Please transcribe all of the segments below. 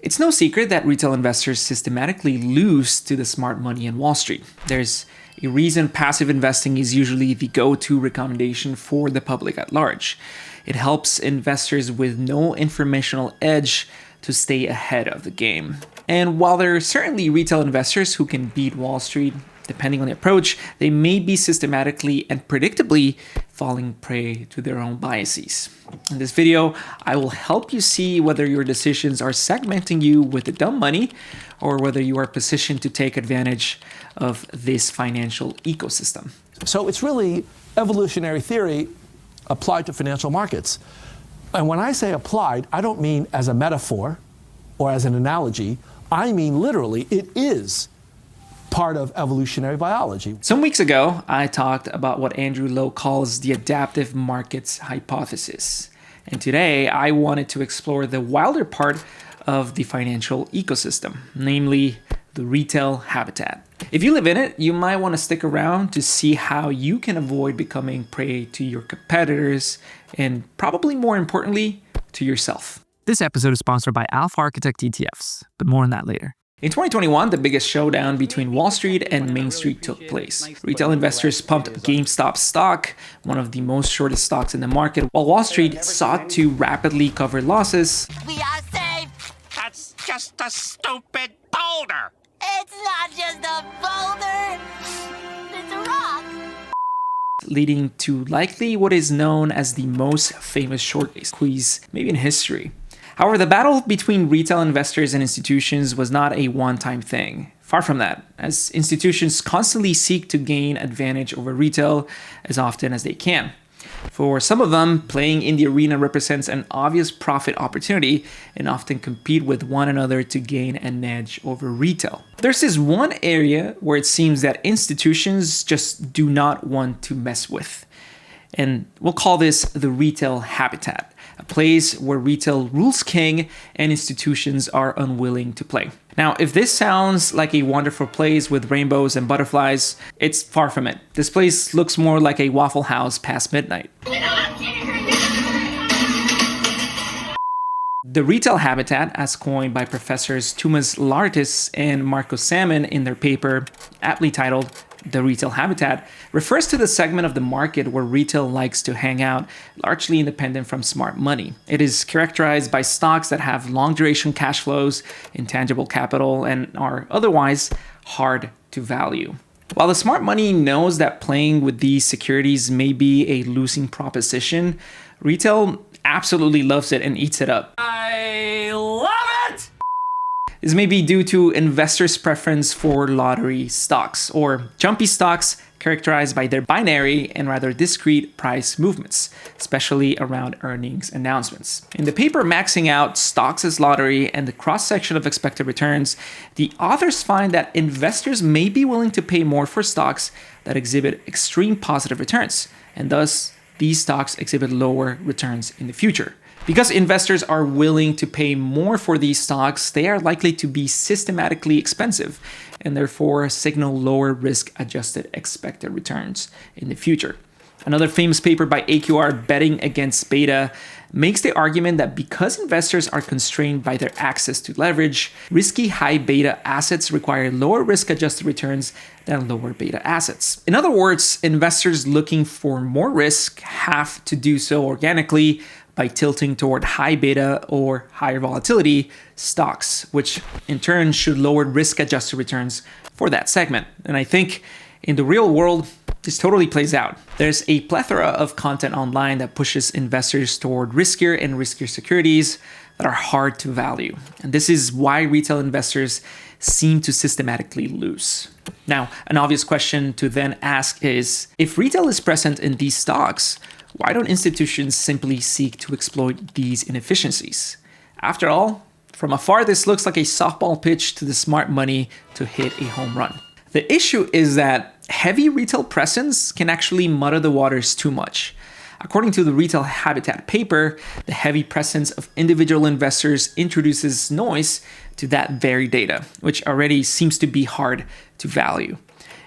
It's no secret that retail investors systematically lose to the smart money in Wall Street. There's a reason passive investing is usually the go-to recommendation for the public at large. It helps investors with no informational edge to stay ahead of the game. And while there are certainly retail investors who can beat Wall Street, depending on the approach, they may be systematically and predictably falling prey to their own biases. In this video, I will help you see whether your decisions are segmenting you with the dumb money or whether you are positioned to take advantage of this financial ecosystem. So it's really evolutionary theory applied to financial markets. And when I say applied, I don't mean as a metaphor or as an analogy. I mean literally, it is part of evolutionary biology. Some weeks ago, I talked about what Andrew Lo calls the adaptive markets hypothesis. And today, I wanted to explore the wilder part of the financial ecosystem, namely the retail habitat. If you live in it, you might want to stick around to see how you can avoid becoming prey to your competitors and, probably more importantly, to yourself. This episode is sponsored by Alpha Architect ETFs, but more on that later. In 2021, the biggest showdown between Wall Street and Main Street took place. Retail investors pumped GameStop stock, one of the most shortest stocks in the market, while Wall Street sought to rapidly cover losses. We are safe! That's just a stupid boulder! It's not just a boulder! It's a rock! Leading to likely what is known as the most famous short squeeze, maybe in history. However, the battle between retail investors and institutions was not a one-time thing. Far from that, as institutions constantly seek to gain advantage over retail as often as they can. For some of them, playing in the arena represents an obvious profit opportunity and often compete with one another to gain an edge over retail. There's this one area where it seems that institutions just do not want to mess with. And we'll call this the retail habitat, a place where retail rules king and institutions are unwilling to play. Now, if this sounds like a wonderful place with rainbows and butterflies, it's far from it. This place looks more like a Waffle House past midnight. The retail habitat, as coined by professors Tumas Lartis and Marco Salmon in their paper, aptly titled The Retail Habitat, refers to the segment of the market where retail likes to hang out, largely independent from smart money. It is characterized by stocks that have long duration cash flows, intangible capital, and are otherwise hard to value. While the smart money knows that playing with these securities may be a losing proposition, retail absolutely loves it and eats it up. I love it! This may be due to investors' preference for lottery stocks, or jumpy stocks characterized by their binary and rather discrete price movements, especially around earnings announcements. In the paper Maxing Out Stocks as Lottery and the Cross-Section of Expected Returns, the authors find that investors may be willing to pay more for stocks that exhibit extreme positive returns, and thus these stocks exhibit lower returns in the future. Because investors are willing to pay more for these stocks, they are likely to be systematically expensive and therefore signal lower risk-adjusted expected returns in the future. Another famous paper by AQR, Betting Against Beta, makes the argument that because investors are constrained by their access to leverage, risky high beta assets require lower risk-adjusted returns than lower beta assets. In other words, investors looking for more risk have to do so organically by tilting toward high beta or higher volatility stocks, which in turn should lower risk-adjusted returns for that segment. And I think in the real world, this totally plays out. There's a plethora of content online that pushes investors toward riskier and riskier securities that are hard to value. And this is why retail investors seem to systematically lose. Now, an obvious question to then ask is, if retail is present in these stocks, why don't institutions simply seek to exploit these inefficiencies? After all, from afar, this looks like a softball pitch to the smart money to hit a home run. The issue is that heavy retail presence can actually muddy the waters too much. According to the Retail Habitat paper, the heavy presence of individual investors introduces noise to that very data, which already seems to be hard to value.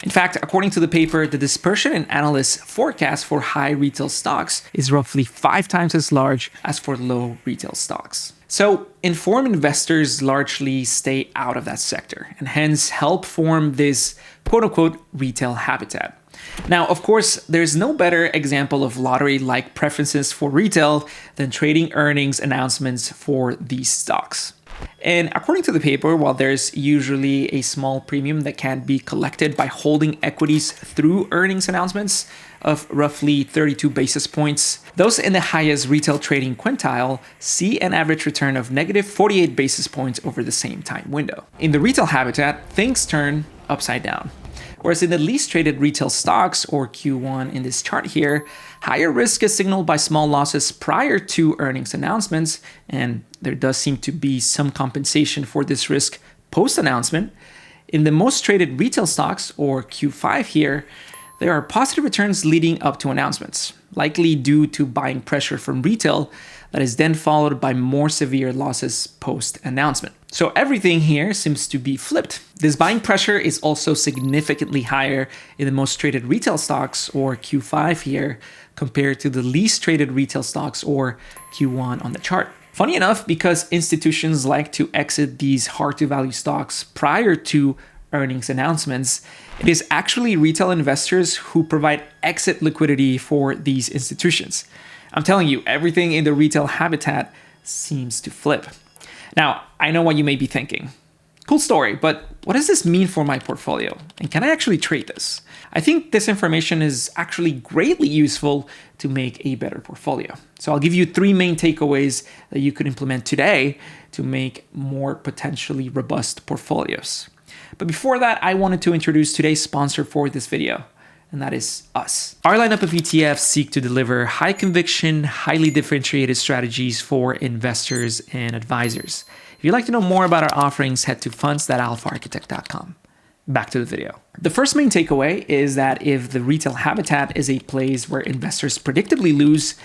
In fact, according to the paper, the dispersion in analysts' forecast for high retail stocks is roughly 5 times as large as for low retail stocks. So informed investors largely stay out of that sector and hence help form this quote-unquote retail habitat. Now, of course, there's no better example of lottery-like preferences for retail than trading earnings announcements for these stocks. And according to the paper, while there's usually a small premium that can be collected by holding equities through earnings announcements of roughly 32 basis points, those in the highest retail trading quintile see an average return of negative 48 basis points over the same time window. In the retail habitat, things turn upside down. Whereas in the least traded retail stocks, or Q1 in this chart here, higher risk is signaled by small losses prior to earnings announcements, and there does seem to be some compensation for this risk post-announcement. In the most traded retail stocks, or Q5 here, there are positive returns leading up to announcements, likely due to buying pressure from retail that is then followed by more severe losses post-announcement. So everything here seems to be flipped. This buying pressure is also significantly higher in the most traded retail stocks, or Q5 here, compared to the least traded retail stocks, or Q1 on the chart. Funny enough, because institutions like to exit these hard-to-value stocks prior to earnings announcements, it is actually retail investors who provide exit liquidity for these institutions. I'm telling you, everything in the retail habitat seems to flip. Now, I know what you may be thinking. Cool story, but what does this mean for my portfolio? And can I actually trade this? I think this information is actually greatly useful to make a better portfolio. So I'll give you 3 main takeaways that you could implement today to make more potentially robust portfolios. But before that, I wanted to introduce today's sponsor for this video, and that is us. Our lineup of ETFs seek to deliver high conviction, highly differentiated strategies for investors and advisors. If you'd like to know more about our offerings, head to funds.alphaarchitect.com. Back to the video. The first main takeaway is that if the retail habitat is a place where investors predictably lose,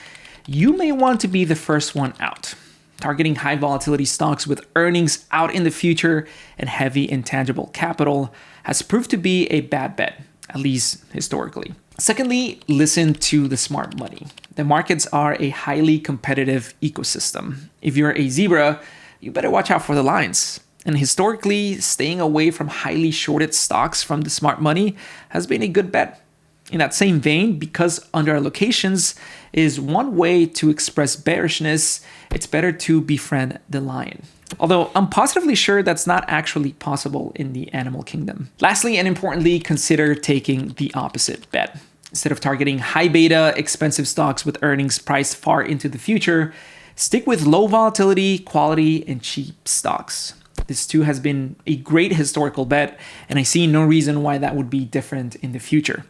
you may want to be the first one out. Targeting high volatility stocks with earnings out in the future and heavy intangible capital has proved to be a bad bet, at least historically. Secondly, listen to the smart money. The markets are a highly competitive ecosystem. If you're a zebra, you better watch out for the lines. And historically, staying away from highly shorted stocks from the smart money has been a good bet. In that same vein, because under allocations is one way to express bearishness, it's better to befriend the lion. Although I'm positively sure that's not actually possible in the animal kingdom. Lastly, and importantly, consider taking the opposite bet. Instead of targeting high beta, expensive stocks with earnings priced far into the future, stick with low volatility, quality, and cheap stocks. This too has been a great historical bet, and I see no reason why that would be different in the future.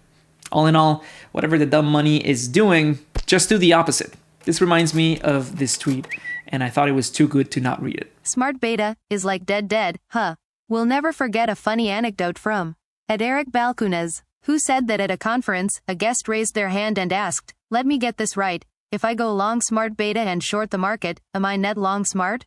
All in all, whatever the dumb money is doing, just do the opposite. This reminds me of this tweet, and I thought it was too good to not read it. Smart beta is like dead, huh? We'll never forget a funny anecdote from Eric Balcones, who said that at a conference, a guest raised their hand and asked, "Let me get this right. If I go long smart beta and short the market, am I net long smart?"